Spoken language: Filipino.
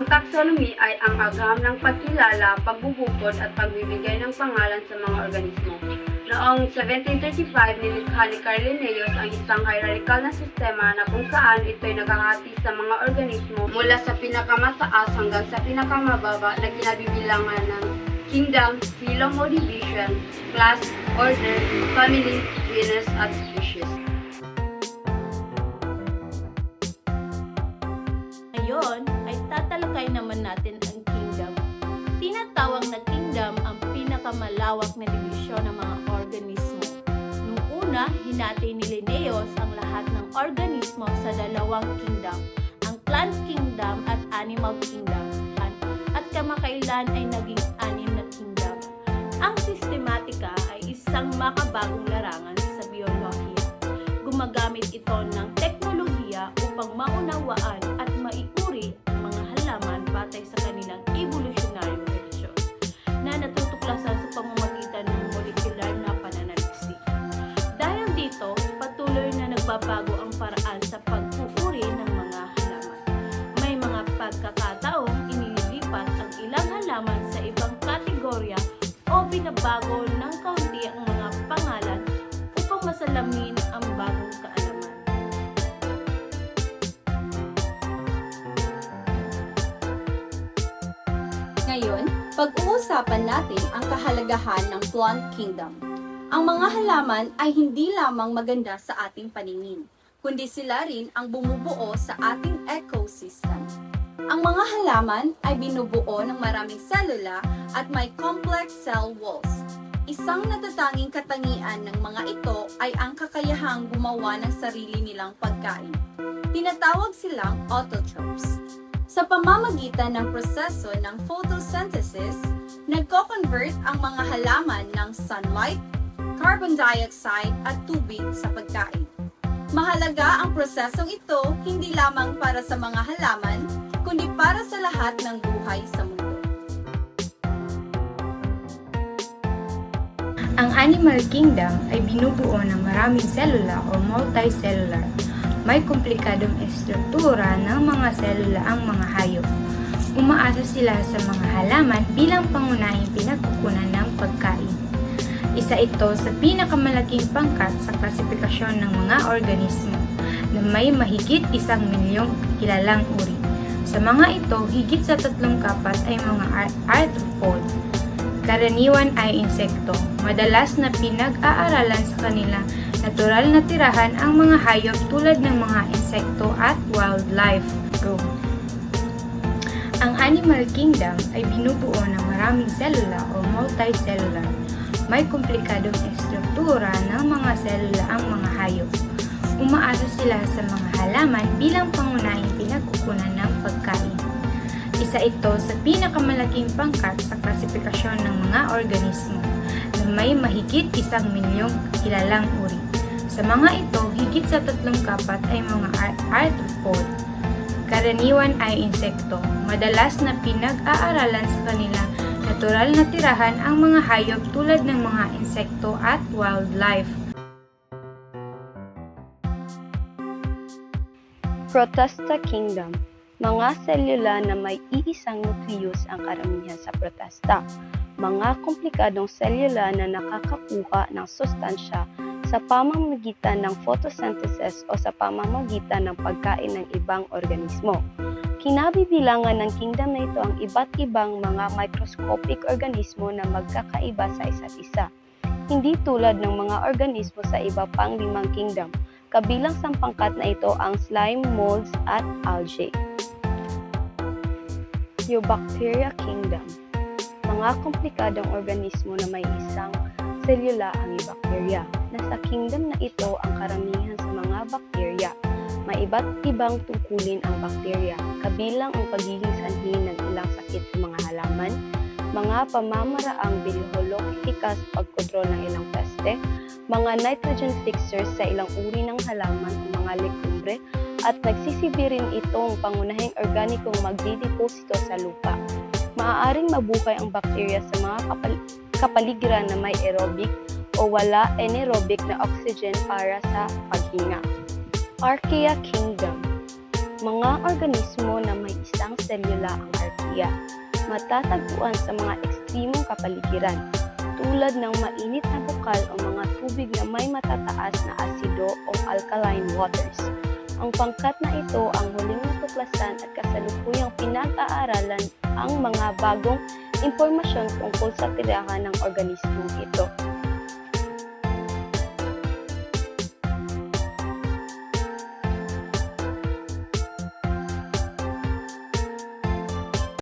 taxonomy ay ang agham ng pagkilala, pagbubukod at pagbibigay ng pangalan sa mga organismo. Noong 1735, nilikha ni Carl Linnaeus ang isang hierarchical na sistema na kung saan ito'y naghahati sa mga organismo mula sa pinakamataas hanggang sa pinakamababa na kinabibilangan ng kingdom, phylum o division, class, order, family, genus at species. Ngayon ay tatalakay naman natin ang kingdom. Tinatawag na kingdom ang pinakamalawak na dibisyon ng mga organismo. Nung una, hinati ni Linnaeus ang lahat ng organismo sa dalawang kingdom, ang plant kingdom at animal kingdom, at kamakailan ay naging anim na kingdom. Ang sistematika ay isang makabagong larangan sa biolohiya. Gumagamit ito ng teknolohiya upang maunawaan at maiuri ang mga halaman batay sa kanilang evolutionary relasyon na natutuklasan sa pamamagitan ng molecular na pananaliksik. Dahil dito, patuloy na nagbabago ang paraan sa pag-uuri ng mga halaman. May mga pagkakataong inililipat ang ilang halaman sa ibang kategorya o binabago ng kaunti ang mga pangalan upang masalamin ang bagong kaalaman. Ngayon, pag-uusapan natin ang kahalagahan ng plant kingdom. Ang mga halaman ay hindi lamang maganda sa ating paningin, kundi sila rin ang bumubuo sa ating ecosystem. Ang mga halaman ay binubuo ng maraming selula at may complex cell walls. Isang natatanging katangian ng mga ito ay ang kakayahang gumawa ng sarili nilang pagkain. Tinatawag silang autotrophs. Sa pamamagitan ng proseso ng photosynthesis, nagko-convert ang mga halaman ng sunlight, carbon dioxide at tubig sa pagkain. Mahalaga ang prosesong ito hindi lamang para sa mga halaman, kundi para sa lahat ng buhay sa mundo. Ang animal kingdom ay binubuo ng maraming selula o multicellular. May komplikadong estruktura ng mga selula ang mga hayop. Umaasa sila sa mga halaman bilang pangunahing pinagkukunan ng pagkain. Isa ito sa pinakamalaking pangkat sa klasifikasyon ng mga organismo na may mahigit 1,000,000 kilalang uri. Sa mga ito, higit sa 3/4 ay mga arthropod. Karaniwan ay insekto. Madalas na pinag-aaralan sa kanilang natural na tirahan ang mga hayop tulad ng mga insekto at wildlife. Ang animal kingdom ay binubuo ng maraming selula o multicellular. May komplikadong estruktura ng mga selula ang mga hayop. Umaasa sila sa mga halaman bilang pangunahing pinagkukunan ng pagkain. Isa ito sa pinakamalaking pangkat sa klasifikasyon ng mga organismo na may mahigit 1,000,000 kilalang uri. Sa mga ito, higit sa 3/4 ay mga arthropod. Karaniwan ay insekto. Madalas na pinag-aaralan sa kanilang natural na tirahan ang mga hayop tulad ng mga insekto at wildlife. Protista kingdom. Mga selula na may iisang nucleus ang karamihan sa protista. Mga komplikadong selula na nakakakuha ng sustansya sa pamamagitan ng photosynthesis o sa pamamagitan ng pagkain ng ibang organismo. Kinabibilangan ng kingdom na ito ang iba't ibang mga microscopic organismo na magkakaiba sa isa't isa. Hindi tulad ng mga organismo sa iba pang 5 kingdom. Kabilang sa pangkat na ito ang slime, molds, at algae. Eubacteria kingdom. Mga komplikadong organismo na may isang selula ang eubacteria. Nasa kingdom na ito ang karamihan sa mga bakterya. May iba't ibang tungkulin ang bakterya, kabilang ang pagiging sanhi ng ilang sakit sa mga halaman, mga pamamaraang biologika sa pagkontrol ng ilang peste, mga nitrogen fixers sa ilang uri ng halaman o mga legumbre, at nagsisibi rin itong pangunahing organikong magdideposito sa lupa. Maaaring mabuhay ang bakterya sa mga kapaligiran na may aerobic o wala anaerobic na oxygen para sa paghinga. Archaea kingdom. Mga organismo na may isang selula ang archaea. Matatagpuan sa mga ekstremong kapaligiran, tulad ng mainit na bukal o mga tubig na may matataas na asido o alkaline waters. Ang pangkat na ito ang huling natuklasan at kasalukuyang pinag-aaralan ang mga bagong impormasyon tungkol sa tirahan ng organismong ito.